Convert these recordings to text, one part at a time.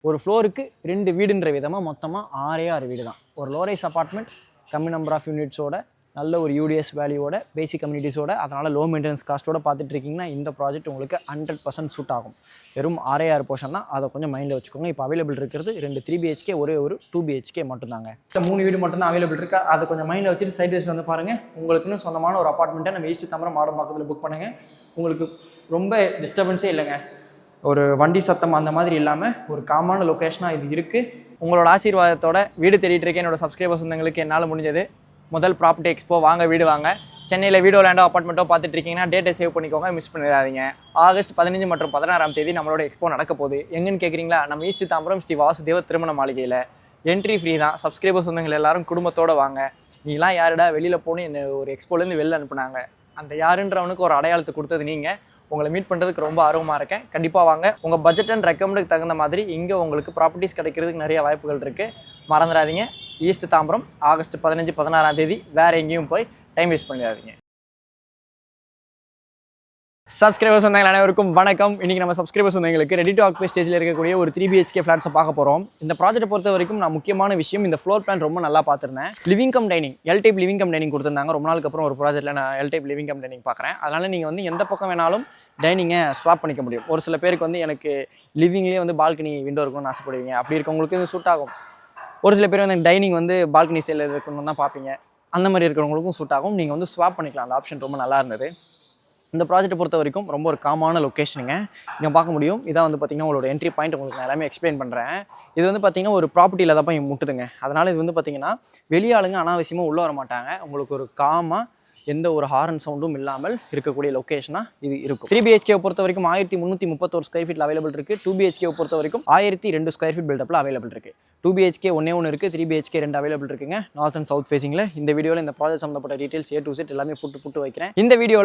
ஒரு ஃப்ளோருக்கு 2 வீடுன்ற விதமாக மொத்தமாக 6 வீடு தான். ஒரு லோ ரைஸ் அப்பார்ட்மெண்ட், கம்மி நம்பர் ஆஃப் யூனிட்ஸோட, நல்ல ஒரு யூடிஎஸ் வேல்யூவோட, பேசிக் கம்யூனிட்டிஸோட, அதனால் லோ மெயின்டெனன்ஸ் காஸ்ட்டோட பார்த்துட்டு இருக்கீங்கன்னா இந்த ப்ராஜெக்ட் உங்களுக்கு 100% சூட் ஆகும். வெறும் 6 போர்ஷன் தான், அதை கொஞ்சம் மைண்டில் வச்சுக்கோங்க. இப்போ அவைலபிள் இருக்கிறது 2 3 BHK, ஒரே ஒரு 2 BHK மட்டும்தாங்க. 3 வீடு மட்டும்தான் அவைலபிள் இருக்குது. அதை கொஞ்சம் மைண்டில் வச்சுட்டு சைட் வைஸ் வந்து பாருங்கள். உங்களுக்குன்னு சொந்தமான ஒரு அப்பார்ட்மெண்ட்டை நம்ம ஈஸ்ட் தாம்பரம் மாடம்பாக்கத்தில் புக் பண்ணுங்கள். உங்களுக்கு ரொம்ப டிஸ்டர்பன்ஸே இல்லைங்க. ஒரு வண்டி சத்தம் அந்த மாதிரி இல்லாமல் ஒரு காமான லொக்கேஷனாக இது இருக்குது. உங்களோட ஆசீர்வாதத்தோட வீடு தேடிட்டு இருக்கேன். என்னோட சப்ஸ்கிரைபர்ஸ் சொந்தங்களுக்கு என்னால் முடிஞ்சது முதல் ப்ராப்பர்ட்டி எக்ஸ்போ வாங்க வீடு வாங்க. சென்னையில் வீடோ லேண்டோ அப்பார்ட்மெண்ட்டோ பார்த்துட்டு இருக்கீங்கன்னா டேட்டை சேவ் பண்ணிக்கோங்க, மிஸ் பண்ணிடாதீங்க. ஆகஸ்ட் 15 மற்றும் 16ஆம் தேதி நம்மளோட எக்ஸ்போ நடக்க போகுது. எங்கன்னு கேட்குறீங்களா? நம்ம ஈஸ்ட் தாம்பரம் ஸ்ரீ வாசுதேவ திருமண மாளிகையில். என்ட்ரி ஃப்ரீ தான். சப்ஸ்கிரைபர் சொந்தங்கள் எல்லாரும் குடும்பத்தோடு வாங்க. நீலாம் யாருடா வெளியில் போகணும் என்ன ஒரு எக்ஸ்போலேருந்து வெளில அனுப்புனாங்க, அந்த யாருன்றவனுக்கு ஒரு அடையாளத்தை கொடுத்தது நீங்கள். உங்களை மீட் பண்ணுறதுக்கு ரொம்ப ஆர்வமாக இருக்கேன். கண்டிப்பாக வாங்க. உங்கள் பட்ஜெட் அண்ட் ரெக்கமெண்டுக்கு தகுந்த மாதிரி இங்கே உங்களுக்கு ப்ராப்பர்ட்டிஸ் கிடைக்கிறதுக்கு நிறைய வாய்ப்புகள் இருக்குது. மறந்துடாதீங்க. ஈஸ்ட் தாம்பரம் ஆகஸ்ட் 15 16ஆம் தேதி. வேறு எங்கேயும் போய் டைம் வேஸ்ட் பண்ணிடாதீங்க. சப்ஸ்கிரைபர்ஸ் வந்தாங்க அனைவருக்கும் வணக்கம். இன்றைக்கி நம்ம சப்ஸ்கிரைபர்ஸ் வந்தவங்களுக்கு ரெடி டு ஆக்குபை ஸ்டேஜில் இருக்கக்கூடிய ஒரு 3 BHK ஃப்ளாட்ஸை பார்க்க போகிறோம். இந்த ப்ராஜெக்ட்டை பொறுத்த வரைக்கும் நான் முக்கியமான விஷயம் இந்த ஃப்ளோர் பிளான் ரொம்ப நல்லா பார்த்துருந்தேன். Living cum dining, L type living cum dining கொடுத்துருந்தாங்க. ரொம்ப நாளுக்கு அப்புறம் ஒரு ப்ராஜெக்ட்டில் நான் L type living cum dining பார்க்குறேன். அதனால் நீங்கள் வந்து எந்த பக்கம் வேணாலும் டைனிங்கை ஸ்வாப் பண்ணிக்க முடியும். ஒரு சில பேருக்கு வந்து எனக்கு லிவிங்லேயே வந்து பால்கனி விண்டோ இருக்கணும்னு ஆசைப்படுவீங்க. அப்படி இருக்கவங்களுக்கு இது சூட் ஆகும். ஒரு சில பேர் வந்து டைனிங் வந்து பால்கனி சைடில் இருக்கணும்னு தான் பார்ப்பீங்க. அந்த மாதிரி இருக்கிறவங்களுக்கும் சூட் ஆகும். நீங்கள் வந்து ஸ்வாப் பண்ணிக்கலாம். அந்த ஆப்ஷன் ரொம்ப நல்லா இருந்தது. இந்த ப்ராஜெக்ட்டை பொறுத்த வரைக்கும் ரொம்ப ஒரு காமான லொக்கேஷனுங்க. இங்கே பார்க்க முடியும். இதான் வந்து பார்த்திங்கன்னா உங்களோட என்ட்ரி பாயிண்ட். உங்களுக்கு நான் எல்லாமே எக்ஸ்பிளைன் பண்ணுறேன். இது வந்து பார்த்திங்கன்னா ஒரு ப்ராப்பர்ட்டியில் தான் போய் முட்டுதுங்க. அதனால் இது வந்து பார்த்திங்கன்னா வெளியாளுங்க அனாவசியமாக உள்ளே வர மாட்டாங்க. உங்களுக்கு ஒரு காமாக எந்த ஒரு ஹாரன் சவுண்டும் இல்லாமல் இருக்கக்கூடிய லொக்கேஷனாக இது இருக்கும். 3 BHK பொறுத்த வரைக்கும் 1331 ஸ்கொயர் ஃபீட்டில் அவைலபிள் இருக்குது. 2 BHK பொறுத்த வரைக்கும் 1002 ஸ்கொயர் ஃபீட் பில்டப்பில் அவைலபிள் இருக்குது. 2 BHK ஒன்று இருக்குது. 3 BHK 2 அவைலபிள் இருக்குங்க. நார்த் அண்ட் சவுத் ஃபேசிங்கில். இந்த வீடியோவில் இந்த ப்ராஜெக்ட் சம்மந்தப்பட்ட டீட்டெயில்ஸ் A to Z எல்லாமே புட்டு வைக்கிறேன். இந்த வீடியோ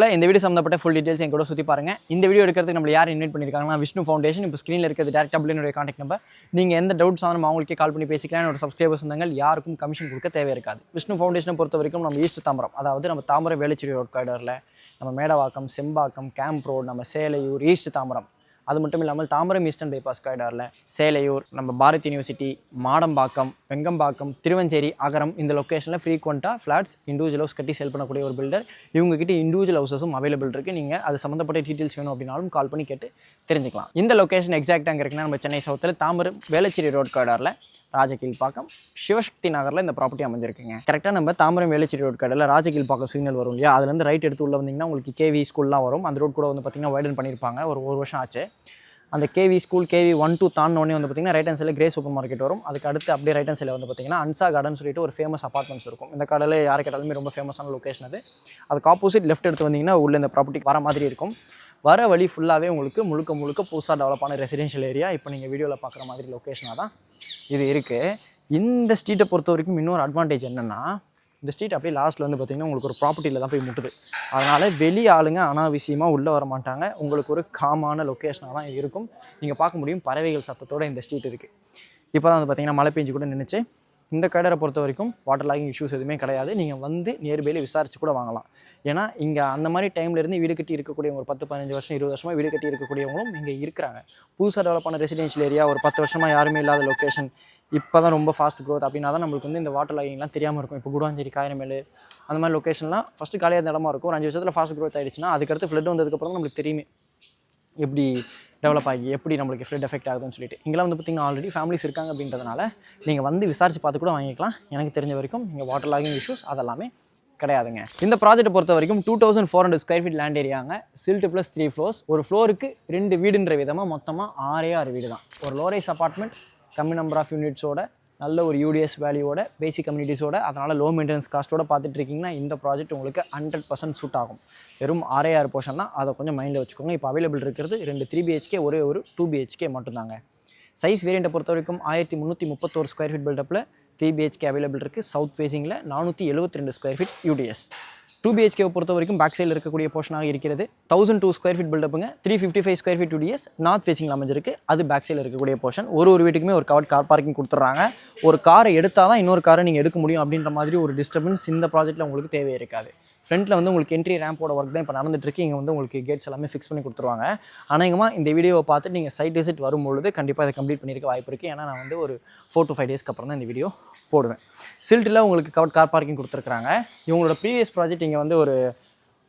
சம்மந்தப்பட்ட ஃபுல் டீட்டெயில்ஸ் என் கூட சுற்றி பாருங்கள். இந்த வீடியோ எடுக்கிறதுக்கு நம்ம யார் இன்வைட் பண்ணியிருக்காங்கன்னா விஷ்ணு ஃபவுண்டேஷன். இப்போ ஸ்க்ரீனில் இருக்கிறது டேரக்டாக என்னுடைய கான்டாக்ட் நம்பர். நீங்கள் எந்த டவுட்ஸ் ஆனாலும் அவங்களுக்கே கால் பண்ணி பேசிக்கலாம். என்னோட சப்ஸ்கிரைபர்ஸ் சொந்தங்கள் யாருக்கும் கமிஷன் கொடுக்க தேவை இருக்காது. விஷ்ணு ஃபவுண்டேஷனை பொறுத்த வரைக்கும் நம்ம ஈஸ்ட் தாம்பரம், அதாவது நம்ம தாம்பரம் வேளச்சேரி ரோட் கார்டரில், நம்ம மேடவாக்கம், செம்பாக்கம், கேம்ப் ரோடு, நம்ம சேலையூர், ஈஸ்ட் தாம்பரம், அது மட்டும் இல்லாமல் தாம்பரம் ஈஸ்டர்ன் பைபாஸ் காரிடாரில் சேலையூர், நம்ம பாரத் யூனிவர்சிட்டி, மாடம்பாக்கம், வெங்கம்பாக்கம், திருவஞ்சேரி, அகரம், இந்த லொக்கேஷனில் ஃப்ரீக்வெண்ட்டாக ஃப்ளாட்ஸ் இண்டிவிஜுவல் ஹவுஸ் கட்டி சேல் பண்ணக்கூடிய ஒரு பில்டர். இவங்ககிட்ட இண்டிவிஜுவல் ஹவுஸஸும் அவைலபிள் இருக்குது. நீங்கள் அது சம்மந்தப்பட்ட டீட்டெயில்ஸ் வேணும் அப்படின்னாலும் கால் பண்ணி கேட்டு தெரிஞ்சுக்கலாம். இந்த லொக்கேஷன் எக்ஸாக்டாக அங்கே இருக்குன்னா நம்ம சென்னை சவுத்தில் தாம்பரம் வேளச்சேரி ரோட் காரிடாரில் ராஜகீழ்பாக்கம் சிவசக்தி நகரில் இந்த ப்ராப்பர்ட்டி அமைஞ்சிருக்குங்க. கரெக்டாக நம்ம தாம்பரம் வேளச்சேரி ரோட் கடையில் ராஜகீழ்பாக்கம் சிக்னல் வரும் இல்லையா, அதுலேருந்து ரைட் எடுத்து உள்ள வந்தீங்கன்னா உங்களுக்கு கேவி ஸ்கூல்லாம் வரும். அந்த ரோட் கூட வந்து பார்த்திங்கன்னா வைடன் பண்ணியிருப்பாங்க. ஒரு வருஷம் ஆச்சு. அந்த கேவி ஸ்கூல் KV 1-2 தாண்டினோடனே வந்து பார்த்திங்கன்னா ரைட் ஹேண்ட் சைடில் கிரே சூப்பர் மார்க்கெட் வரும். அதுக்கு அடுத்து அப்படியே ரைட் ஹேண்ட் சைடில் வந்து பார்த்திங்கன்னா அன்சா கார்டன் சொல்லிட்டு ஒரு ஃபேமஸ் அப்பார்ட்மெண்ட்ஸ் இருக்கும். இந்த கடையில் யாரை கேட்டாலுமே ரொம்ப ஃபேமஸான லொக்கேஷன் அது. அதுக்கு ஆப்போசிட் லெஃப்ட் எடுத்து வந்தீங்கன்னா உள்ள இந்த ப்ராப்பர்ட்டிக்கு வர மாதிரி இருக்கும். வர வழி ஃபுல்லாகவே உங்களுக்கு முழுக்க புதுசாக டெவலப்பான ரெசிடென்ஷியல் ஏரியா. இப்போ நீங்கள் வீடியோவில் பார்க்குற மாதிரி லொக்கேஷனாக தான் இது இருக்குது. இந்த ஸ்ட்ரீட்டை பொறுத்த வரைக்கும் இன்னொரு அட்வான்டேஜ் என்னென்னா, இந்த ஸ்ட்ரீட் அப்படியே லாஸ்ட்டில் வந்து பார்த்திங்கன்னா உங்களுக்கு ஒரு ப்ராப்பர்ட்டியில் தான் போய் முட்டுது. அதனால் வெளி ஆளுங்க அனாவசியமாக உள்ளே வர மாட்டாங்க. உங்களுக்கு ஒரு காமான லொக்கேஷனாக தான் இருக்கும். நீங்கள் பார்க்க முடியும் பறவைகள் சத்தத்தோடு இந்த ஸ்ட்ரீட் இருக்குது. இப்போ தான் வந்து பார்த்திங்கன்னா மழை பெஞ்சு கூட நின்றுச்சு. இந்த கடரை பொறுத்த வரைக்கும் வாட்டர் லாகிங் இஷ்யூஸ் எதுவுமே கிடையாது. நீங்கள் வந்து நியர்பையில் விசாரித்து கூட வாங்கலாம். ஏன்னா இங்கே அந்த மாதிரி டைம்லேருந்து வீடு கட்டி இருக்கக்கூடியவங்க ஒரு 10-15 வருஷம் 20 வருஷமாக வீடு கட்டி இருக்கக்கூடியவங்களும் இங்கே இருக்கிறாங்க. புதுசாக டெவலப்பான ரெசிடென்ஷியல் ஏரியா, ஒரு 10 வருஷமாக யாருமே இல்லாத லொக்கேஷன், இப்போ தான் ரொம்ப ஃபாஸ்ட் க்ரோத் அப்படின்னா தான் நம்மளுக்கு வந்து இந்த வாட்டர் லாகிங்லாம் தெரியாமல் இருக்கும். இப்போ குடாஞ்சேரி, காயரமேல் அந்த மாதிரி லொக்கேஷன்லாம் ஃபஸ்ட்டு காலியாக இருந்த இடமா இருக்கும். ஒரு 5 வருஷத்தில் ஃபாஸ்ட் க்ரோத் ஆகிடுச்சுன்னா அதுக்கடுத்து ஃப்ளட் வந்ததுக்கப்புறம் தான் நம்மளுக்கு தெரியுமே எப்படி டெவலப் ஆகி எப்படி நம்மளுக்கு ஃப்ளட் எஃபெக்ட் ஆகுதுன்னு சொல்லிட்டு. இங்கெல்லாம் வந்து பார்த்திங்கன்னா ஆல்ரெடி ஃபேமிலிஸ் இருக்காங்க அப்படின்றதுனால நீங்கள் வந்து விசாரித்து பார்த்து கூட வாங்கிக்கலாம். எனக்கு தெரிஞ்ச வரைக்கும் இங்கே வாட்டர் லாகிங் இஷ்யூஸ் அதெல்லாமே கிடையாதுங்க. இந்த ப்ராஜெக்ட்டை பொறுத்த வரைக்கும் 2400 ஸ்கொயர் ஃபீட் லேண்ட் ஏரியாங்க. Stilt plus 3 floors. ஒரு ஃப்ளோருக்கு 2 வீடுன்ற விதமாக மொத்தமாக 6 வீடு தான். ஒரு லோ ரைஸ் அப்பார்ட்மெண்ட், கம்மி நம்பர் ஆஃப் யூனிட்ஸோட, நல்ல ஒரு யூடிஎஸ் வேல்யூவோட, பேசிக் கம்யூனிட்டிஸோட, அதனால் லோ மெயின்டெனன்ஸ் காஸ்ட்டோட பார்த்துட்டு இருக்கீங்கன்னா இந்த ப்ராஜெக்ட் உங்களுக்கு 100% சூட் ஆகும். வெறும் 6 போர்ஷன் தான், அதை கொஞ்சம் மைண்டில் வச்சுக்கோங்க. இப்போ அவைலபிள் இருக்கிறது 2 3 BHK, ஒரே ஒரு 2 BHK மட்டும்தாங்க. சைஸ் வேரியண்ட்டை பொறுத்த வரைக்கும் 1331 ஸ்கொயர் ஃபீட் பில்டப்பில் 3 BHK அவைலபிள் இருக்குது. சவுத் ஃபேசிங்கில் 472 square feet UDS. Two BHK பொறுத்த வரைக்கும் பேக் சைடில் இருக்கக்கூடிய போர்ஷனாக இருக்கிறது. 1002 ஸ்கொயர் ஃபீட் பில்டப்புங்க. 355 ஸ்கொயர் ஃபீட் UDS நார்த் ஃபேசிங்கில் அமைஞ்சிருக்கு. அது பேக் சைடில் இருக்கக்கூடிய போர்ஷன். ஒரு வீட்டுக்குமே ஒரு கவர்ட் கார் பார்க்கிங் கொடுத்துட்றாங்க. ஒரு காரை எடுத்தால் தான் இன்னொரு காரை நீங்கள் எடுக்க முடியும் அப்படின்ற மாதிரி ஒரு டிஸ்டர்பன்ஸ் இந்த ப்ராஜெக்ட்டில் உங்களுக்கு தேவையே இருக்காது. ஃப்ரண்ட்டில் வந்து உங்களுக்கு என்ட்ரி ரேம்போட ஒர்க் தான் இப்போ நடந்துட்டுருக்கு. இங்கே வந்து உங்களுக்கு கேட்ஸ் எல்லாமே ஃபிக்ஸ் பண்ணி கொடுத்துருவாங்க. அநேகமாக இந்த வீடியோவை பார்த்துட்டு நீங்கள் சைட் விசிட் வரும்பொழுது கண்டிப்பாக இதை கம்ப்ளீட் பண்ணியிருக்க வாய்ப்பு இருக்குது. ஏன்னா நான் வந்து ஒரு 4 to 5 டேஸ்க்கு அப்புறம் தான் இந்த வீடியோ போடுவேன். சில்ட்டில் உங்களுக்கு கவர்ட் கார் பார்க்கிங் கொடுத்துருக்காங்க. இவங்களோட ப்ரீவியஸ் ப்ராஜெக்ட் இங்கே வந்து ஒரு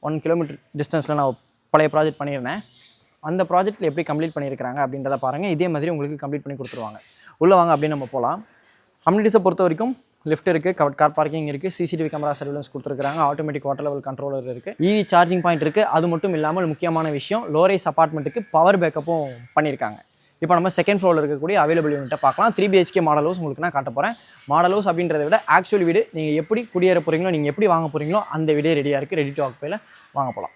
1 கிலோமீட்டர் டிஸ்டன்ஸில் நான் பழைய ப்ராஜெக்ட் பண்ணியிருந்தேன். அந்த ப்ராஜெக்ட்டில் எப்படி கம்ப்ளீட் பண்ணியிருக்கிறாங்க அப்படின்றத பாருங்கள். இதே மாதிரி உங்களுக்கு கம்ப்ளீட் பண்ணி கொடுத்துருவாங்க. உள்ளே வாங்க அப்படின்னு நம்ம போகலாம். அம்யூனிட்டிஸை பொறுத்த வரைக்கும் லிஃப்ட் இருக்குது, கவர்ட் கார் பார்க்கிங் இருக்குது, CCTV கேமரா சர்வீலன்ஸ் கொடுத்துருக்காங்க, ஆட்டோமேட்டிக் வாட்டர் லெவல் கண்ட்ரோலர் இருக்குது, EV சார்ஜிங் பாயிண்ட் இருக்குது. அது மட்டும் இல்லாமல் முக்கியமான விஷயம் லோரைஸ் அப்பார்ட்மெண்ட்டுக்கு பவர் பேக்கப்பும் பண்ணியிருக்காங்க. இப்போ நம்ம செகண்ட் ஃப்ளோரில் இருக்கக்கூடிய அவைலபிள் யூனிட்டை பார்க்கலாம். 3 BHK மாடல் ஹவுஸ் உங்களுக்கு நான் காட்ட போகிறேன். மாடல் ஹவுஸ் அப்படின்றத விட ஆக்சுவல் வீடு நீங்கள் எப்படி குடியேற போகிறீங்களோ, நீங்கள் எப்படி வாங்க போகிறீங்களோ அந்த வீடே ரெடியாக இருக்குது. ரெடி டு ஆக்குபைல வாங்க போகலாம்.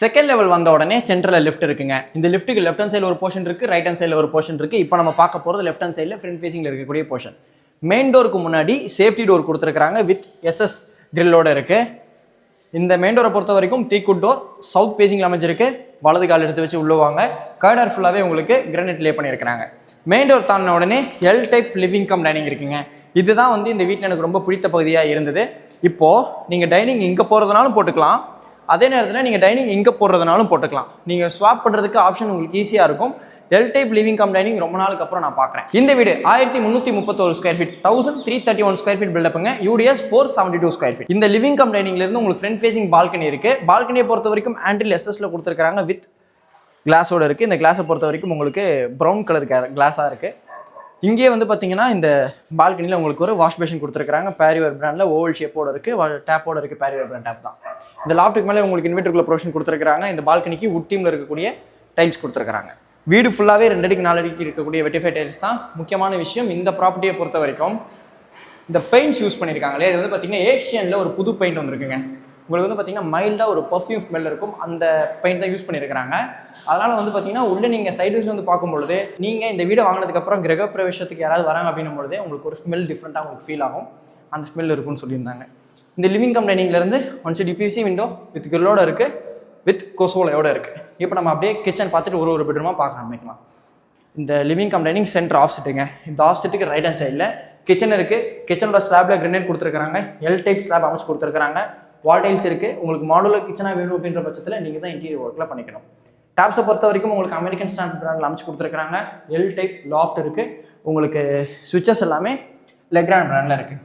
செகண்ட் லெவல் வந்த உடனே சென்டரில் லிஃப்ட் இருக்குங்க. இந்த லிஃப்ட்டுக்கு லெஃப்ட் ஹேண்ட் சைடில் ஒரு போர்ஷன் இருக்குது, ரைட் ஹேண்ட் சைடில் ஒரு போர்ஷன் இருக்குது. இப்போ நம்ம பார்க்க போகிறது லெஃப்ட் ஹேண்ட் சைடில் ஃப்ரண்ட் ஃபேசிங்கில் இருக்கக்கூடிய போர்ஷன். மெயின் டோருக்கு முன்னாடி சேஃப்டி டோர் கொடுத்துருக்காங்க வித் SS கிரில்லோட இருக்குது. இந்த மெயின் டோரை பொறுத்த வரைக்கும் டீக்குட் டோர் சவுத் ஃபேசிங்கில் அமைஞ்சிருக்கு. வலது கால் எடுத்து வச்சு உள்ளுவாங்க. கார்டர் ஃபுல்லாகவே உங்களுக்கு கிரானைட் லே பண்ணியிருக்கிறாங்க. மெயின் டோர் தாண்டின உடனே L type living cum dining இருக்குங்க. இதுதான் வந்து இந்த வீட்டில் எனக்கு ரொம்ப பிடித்த பகுதியாக இருந்தது. இப்போது நீங்கள் டைனிங் இங்கே போகிறதுனாலும் போட்டுக்கலாம், அதே நேரத்தில் நீங்கள் டைனிங் இங்கே போடுறதுனாலும் போட்டுக்கலாம். நீங்கள் ஸ்வாப் பண்ணுறதுக்கு ஆப்ஷன் உங்களுக்கு ஈஸியாக இருக்கும். L type living cum dining ரொம்ப நாளுக்கு அப்புறம் நான் பார்க்குறேன். இந்த வீடு 1331 ஸ்கொயர் ஃபீட் 1331 ஸ்கொயர் ஃபீட் பில்டப்புங்க. UDS 472 square feet. இந்த லிவிங் கம் டைனிங்லேருந்து உங்களுக்கு ஃப்ரண்ட் ஃபேசிங் பால்கனி இருக்குது. பால்கனியை பொறுத்த வரைக்கும் ஆன்டில் SS கொடுத்துருக்காங்க வித் கிளாஸோடு இருக்குது. இந்த கிளாஸை பொறுத்த வரைக்கும் உங்களுக்கு ப்ரௌன் கலர் கிளாஸாக இருக்குது. இங்கே வந்து பார்த்தீங்கன்னா இந்த பால்கனியில் உங்களுக்கு ஒரு வாஷ் பேஷன் கொடுத்துருக்காங்க. பேரிவர் பிராண்டில் ஓவல் ஷேப்போட இருக்குது, டேப்போட இருக்குது. பேரிவர் பிராண்ட் டேப் தான். இந்த லாஃப்ட்டுக்கு மேலே உங்களுக்கு இன்வெர்டருக்குள்ள ப்ரொவிஷன் கொடுத்துருக்காங்க. இந்த பால்கனிக்கு வுட் டீமில் இருக்கக்கூடிய டைல்ஸ் கொடுத்துருக்காங்க. வீடு ஃபுல்லாகவே 2 அடிக்கு 4 அடிக்கு இருக்கக்கூடிய வெட்டிஃபை டைல்ஸ் தான். முக்கியமான விஷயம் இந்த ப்ராப்பர்ட்டியை பொறுத்த வரைக்கும் இந்த பெயிண்ட்ஸ் யூஸ் பண்ணியிருக்காங்களே, இது வந்து பார்த்தீங்கன்னா ஏஷியனில் ஒரு புது பெயிண்ட் வந்துருக்குங்க. உங்களுக்கு வந்து பார்த்தீங்கன்னா மைல்டாக ஒரு பர்ஃப்யூம் ஸ்மெல் இருக்கும். அந்த பெயிண்ட் தான் யூஸ் பண்ணியிருக்கிறாங்க. அதனால் வந்து பார்த்தீங்கன்னா உள்ளே நீங்கள் சைடுஸ் வந்து பார்க்கும்பொழுது நீங்கள் இந்த வீடை வாங்கினதுக்கப்புறம் கிரகப்பிரவேசத்துக்கு யாராவது வராங்க அப்படின்னும் பொழுதே உங்களுக்கு ஒரு ஸ்மெல் டிஃப்ரெண்ட்டாக உங்களுக்கு ஃபீல் ஆகும். அந்த ஸ்மெல் இருக்குன்னு சொல்லியிருந்தாங்க. இந்த லிவிங் கம் டைனிங்லேருந்து 1 சைடு UPVC விண்டோ வித் கிரில்லோட இருக்குது, வித் கொசோலையோட இருக்குது. இப்போ நம்ம அப்படியே கிச்சன் பார்த்துட்டு ஒரு பெட்ரூமாக பார்க்க ஆரம்பிக்கலாம். இந்த லிவிங் கம் டைனிங் சென்டர் ஆஃப் செட்டுங்க. இந்த ஆஃப் செட்டுக்கு ரைட் ஹேண்ட் சைடில் கிச்சன் இருக்குது. கிச்சனோட ஸ்லாப்ல கிரனைட் கொடுத்துருக்காங்க. எல் டைப் ஸ்லாப் அமைச்சு கொடுத்துருக்காங்க. வால் டைல்ஸ் இருக்குது. உங்களுக்கு மாடுலர் கிச்சனாக வேணும் அப்படின்ற பட்சத்தில் நீங்கள் தான் இன்டீரியர் ஒர்க்கில் பண்ணிக்கணும். டாப்ஸை பொறுத்த வரைக்கும் உங்களுக்கு அமெரிக்கன் ஸ்டாண்டர்ட் பிராண்டில் அமைச்சு கொடுத்துருக்காங்க. எல் டைப் லாஃப்ட் இருக்குது. உங்களுக்கு ஸ்விட்சஸ் எல்லாமே லெக்ராண்ட் பிராண்டில் இருக்குது.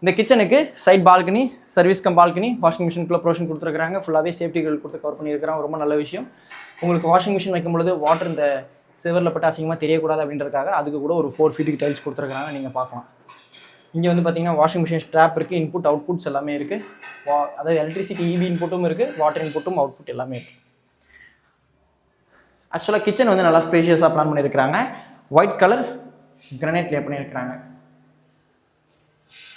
இந்த கிச்சனுக்கு side balcony, service cum balcony, washing மிஷினுக்குள்ள ப்ரொவிஷன் கொடுத்துருக்காங்க. ஃபுல்லாகவே சேஃப்டிகள் கொடுத்து கவர் பண்ணியிருக்கிறாங்க. ரொம்ப நல்ல விஷயம். உங்களுக்கு வாஷிங் மிஷின் வைக்கும்பொழுது வாட்டர் இந்த சிவரில் பட்டு அசிங்கமாக தெரியக்கூடாது அப்படின்றதுக்காக அதுக்கு கூட ஒரு 4 ஃபீட்டுக்கு டைல்ஸ் கொடுத்துருக்காங்க. நீங்கள் பார்க்கலாம். இங்கே வந்து பார்த்தீங்கன்னா வாஷிங் மிஷின் ஸ்ட்ராப் இருக்குது. இன்புட் அவுட்புட்ஸ் எல்லாமே இருக்குது. அதாவது எலக்ட்ரிசிட்டி EB இன்புட்டும் இருக்குது, வாட்டர் இன்புட்டும் அவுட்புட் எல்லாமே இருக்குது. ஆக்சுவலாக கிச்சன் வந்து நல்லா ஸ்பேஷியஸாக பிளான் பண்ணியிருக்கிறாங்க. ஒயிட் கலர் கிரானைட் லே பண்ணியிருக்கிறாங்க.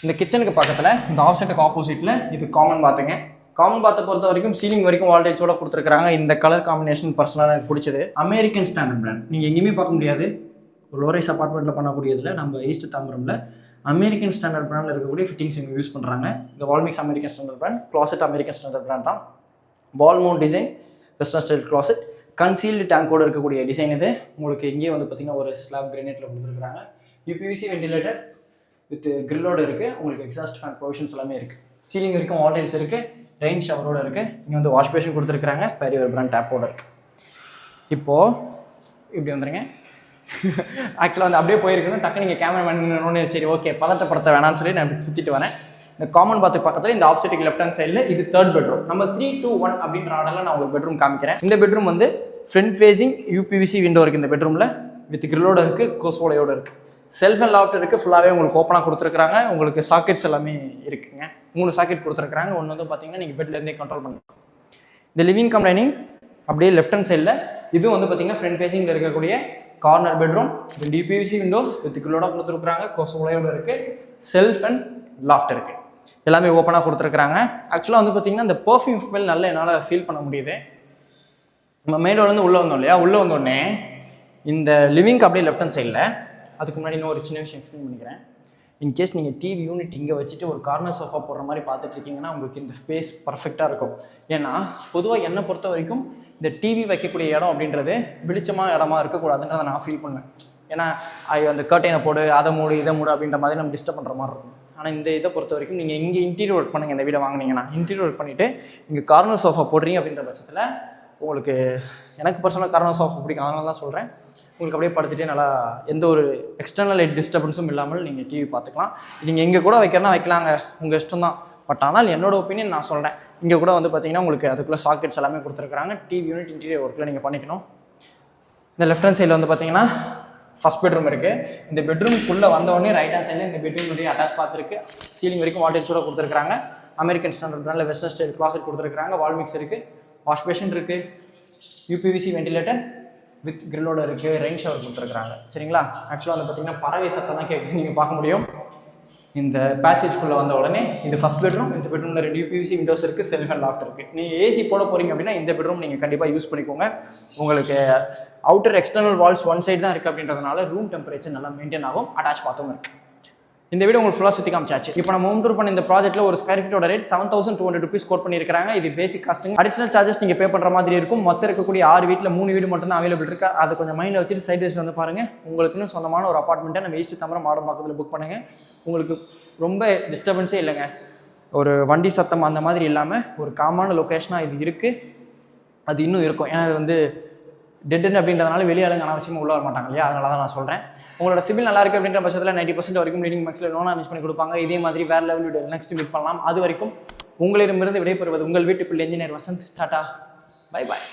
இந்த கிச்சனுக்கு பக்கத்தில் இந்த ஆஃப் செட்டுக்கு ஆப்போசிட்டில் இது காமன் பாத்துங்க. காமன் பாத்தை பொறுத்த வரைக்கும் சீலிங் வரைக்கும் வால் டைல்ஸோட கொடுத்துருக்காங்க. இந்த கலர் காம்பினேஷன் பர்சனலாக எனக்கு பிடிச்சது. அமெரிக்கன் ஸ்டாண்டர்ட் பிராண்ட் நீங்கள் எங்கேயுமே பார்க்க முடியாது. லோரைஸ் அப்பார்ட்மெண்ட்டில் பண்ணக்கூடியதில் நம்ம ஈஸ்ட் தாம்பரமில் அமெரிக்கன் ஸ்டாண்டர்ட் பிராண்டில் இருக்கக்கூடிய ஃபிட்டிங்ஸ் இவங்க யூஸ் பண்ணுறாங்க. இந்த wall mix American standard brand, closet American standard brand தான். Wall mount design, western style closet, concealed டேங்கோடு இருக்கக்கூடிய டிசைன் இது. உங்களுக்கு இங்கே வந்து பார்த்தீங்கன்னா ஒரு ஸ்லாப் கிரானைட்டில் கொடுத்துருக்காங்க. UPVC வென்டிலேட்டர் வித் கிரில்லோடு இருக்குது. உங்களுக்கு எக்ஸாஸ்ட் ஃபேன் ப்ரொவிஷன்ஸ் எல்லாமே இருக்குது. சீலிங் வரைக்கும் வால் டைல்ஸ் இருக்குது. ரெயின் ஷவரோடு இருக்குது. இங்கே வந்து வாஷ் பேஷன் கொடுத்துருக்காங்க. பேரிவர் பிராண்ட் டேப்போடு இருக்குது. இப்போது இப்படி வந்துடுங்க. ஆக்சுவலாக வந்து அப்படியே போயிருக்கணும். டக்கு நீங்கள் கேமராமேன் சரி ஓகே பதட்டப்படுத்த வேணாம்னு சொல்லி நான் இப்படி சுற்றிட்டு வரேன். இந்த காமன் பாத்துக்கு பக்கத்தில் இந்த ஆஃப் செட்டுக்கு லெஃப்ட் ஹேண்ட் சைடில் இது 3rd பெட்ரூம். நம்ம 3, 2, 1 அப்படின்ற ஆர்டரில் நான் ஒரு பெட்ரூம் காமிக்கிறேன். இந்த பெட்ரூம் வந்து ஃப்ரண்ட் ஃபேசிங் UPVC விண்டோ இருக்குது. இந்த பெட்ரூமில் வித் கிரில்லோட இருக்குது, கொசோலையோடு இருக்குது. செல்ஃப் அண்ட் லாஃப்ட் இருக்குது. ஃபுல்லாகவே உங்களுக்கு ஓப்பனாக கொடுத்துருக்காங்க. உங்களுக்கு சாக்கெட்ஸ் எல்லாமே இருக்குங்க. 3 சாக்கெட் கொடுத்துருக்காங்க. ஒன்று வந்து பார்த்தீங்கன்னா நீங்கள் பெட்லேருந்தே கண்ட்ரோல் பண்ணலாம். இந்த லிவிங் கம் டைனிங் அப்படியே லெஃப்ட் ஹேண்ட் சைடில் இதுவும் வந்து பார்த்தீங்கன்னா ஃப்ரண்ட் ஃபேசிங்கில் இருக்கக்கூடிய corner bedroom. 2 UPVC windows with கிரில்லோட கொடுத்துருக்காங்க. கொசோலையோடு இருக்குது. செல்ஃப் அண்ட் லாஃப்ட் இருக்குது. எல்லாமே ஓப்பனாக கொடுத்துருக்காங்க. ஆக்சுவலாக வந்து பார்த்தீங்கன்னா இந்த பர்ஃப்யூம் ஸ்மெல் நல்லா என்னால் ஃபீல் பண்ண முடியுது. நம்ம மேடோலேருந்து உள்ளே வந்தோம் இல்லையா, உள்ளே வந்தோடனே இந்த லிவிங்க்கு அப்படியே லெஃப்ட் ஹேண்ட் சைடில் அதுக்கு முன்னாடி இன்னும் ஒரு சின்ன விஷயம் எக்ஸ்பிளைன் பண்ணிக்கிறேன். இன்கேஸ் நீங்கள் டிவி யூனிட் இங்கே வச்சுட்டு ஒரு கார்னர் சோஃபா போடுற மாதிரி பார்த்துட்டு இருக்கீங்கன்னா உங்களுக்கு இந்த ஸ்பேஸ் பர்ஃபெக்டாக இருக்கும். ஏன்னா பொதுவாக என்னை பொறுத்த வரைக்கும் இந்த டிவி வைக்கக்கூடிய இடம் அப்படின்றது வெளிச்சமான இடமா இருக்கக்கூடாதுன்றதை நான் ஃபீல் பண்ணுவேன். ஏன்னா அந்த கர்டைனை போடு, அதை மூடு, இதை மூடு அப்படின்ற மாதிரி நம்ம டிஸ்டர்ப் பண்ணுற மாதிரி இருக்கும். ஆனால் இந்த இதை பொறுத்த வரைக்கும் நீங்கள் இங்கே இன்டீரியர் ஒர்க் பண்ணுங்கள். இந்த வீடை வாங்கினீங்கன்னா இன்டீரியர் ஒர்க் பண்ணிவிட்டு இங்கே கார்னர் சோஃபா போடுறீங்க அப்படின்ற பட்சத்தில் உங்களுக்கு, எனக்கு பர்சனலாக கார்னர் சோஃபா பிடிக்கும், அதனால தான் சொல்கிறேன். உங்களுக்கு அப்படியே படுத்துகிட்டே நல்லா எந்த ஒரு எக்ஸ்டர்னல் லைட் டிஸ்டர்பன்ஸும் இல்லாமல் நீங்கள் டிவி பார்த்துக்கலாம். நீங்கள் இங்கே கூட வைக்கிறனா வைக்கலாங்க, உங்கள் இஷ்டம் தான். பட் ஆனால் என்னோட ஒப்பீனியன் நான் சொல்கிறேன். இங்கே கூட வந்து பார்த்தீங்கன்னா உங்களுக்கு அதுக்குள்ளே சாக்கெட்ஸ் எல்லாமே கொடுத்துருக்குறாங்க. டிவி யூனிட் இன்டீரியர் ஒர்க்கில் நீங்கள் பண்ணிக்கணும். இந்த லெஃப்ட் ஹேண்ட் சைடில் வந்து பார்த்தீங்கன்னா ஃபஸ்ட் பெட்ரூம் இருக்குது. இந்த பெட்ரூமுக்குள்ளே வந்தோடனே ரைட் ஹேண்ட் சைடில் இந்த பெட்ரூம் அட்டாச் பார்த்துருக்கு. சீலிங் வரைக்கும் வாட்டேஜோட கொடுத்துருக்காங்க. அமெரிக்கன் ஸ்டாண்டர்ட் பிராண்டில் வெஸ்டர்ன் ஸ்டைல் கிளாஸட் கொடுத்துருக்காங்க. வால் மிக்ஸ் இருக்குது, வாஷ் பேஷன் இருக்குது, யூபிவிசி வெண்டிலேட்டர் வித் கிரில்லோட இருக்குது, ரெயின் ஷவர் கொடுத்துருக்காங்க. சரிங்களா? ஆக்சுவலாக வந்து பார்த்தீங்கன்னா பறவை சத்தம் தான் கேட்குது, நீங்கள் பார்க்க முடியும். இந்த பேசேஜ்குள்ளே வந்த உடனே இது ஃபஸ்ட் பெட்ரூம். இந்த பெட்ரூமில் 2 யூபிவிசி விண்டோஸ் இருக்குது, செல்ஃப் அண்ட் லாஃப்ட் இருக்குது. நீங்கள் ஏசி போட போகிறீங்க அப்படின்னா இந்த பெட்ரூம் நீங்கள் கண்டிப்பாக யூஸ் பண்ணிக்கோங்க. உங்களுக்கு outer external walls one side தான் இருக்குது அப்படின்றதுனால ரூம் டெம்பரேச்சர் நல்லா மெயின்டைன் ஆகும். அட்டாச் பாத்ரூம் இருக்குது. இந்த வீடியோ உங்களுக்கு ஃபுல்லாக சுற்றி காமிச்சாச்சு. இப்போ நம்ம ஹோம் டூர் பண்ண இந்த ப்ராஜெக்ட்டில் ஒரு ஸ்கொயர் ஃபீட்டோட ரேட் 7,200 rupees கோட் பண்ணியிருக்காங்க. இது பேசிக் காஸ்ட்டுங்க. அடிஷனல் சார்ஜஸ் நீங்கள் பே பண்ணுற மாதிரி இருக்கும். மொத்தம் இருக்கக்கூடிய 6 வீட்டில் 3 வீடு மட்டும் தான் அவைலபிள் இருக்குது. அதை கொஞ்சம் மைண்டில் வச்சுட்டு சைட் வைஸ் வந்து பாருங்கள். உங்களுக்குன்னு சொந்தமான ஒரு அப்பார்ட்மெண்ட்டை நம்ம ஈஸ்ட் தாம்பரம் மாடம்பாக்கத்தில் புக் பண்ணுங்கள். உங்களுக்கு ரொம்ப டிஸ்டர்பன்ஸே இல்லைங்க. ஒரு வண்டி சத்தம் அந்த மாதிரி இல்லாமல் ஒரு காமான லொக்கேஷனாக இது இருக்குது. அது இன்னும் இருக்கும். ஏன்னா அது வந்து டெட் எண்ட் அப்படின்றதுனால வெளியாளுங்க அனாவசியமாக உள்ள வர மாட்டாங்க இல்லையா? அதனால தான் நான் சொல்கிறேன். உங்களோட சிபில் நல்லா இருக்குது அப்படின்ற பட்சத்தில் 90% வரைக்கும் லீடிங் மேக்ஸில் லோன் அரேஞ்ச் பண்ணி கொடுப்பாங்க. இதே மாதிரி வேறு லெவல் வீடியோ நெக்ஸ்ட் மீட் பண்ணலாம். அது வரைக்கும் உங்களிடமிருந்து விடைபெறுவது உங்கள் வீட்டு பிள்ளை engineer Vasanth. Tata, bye bye.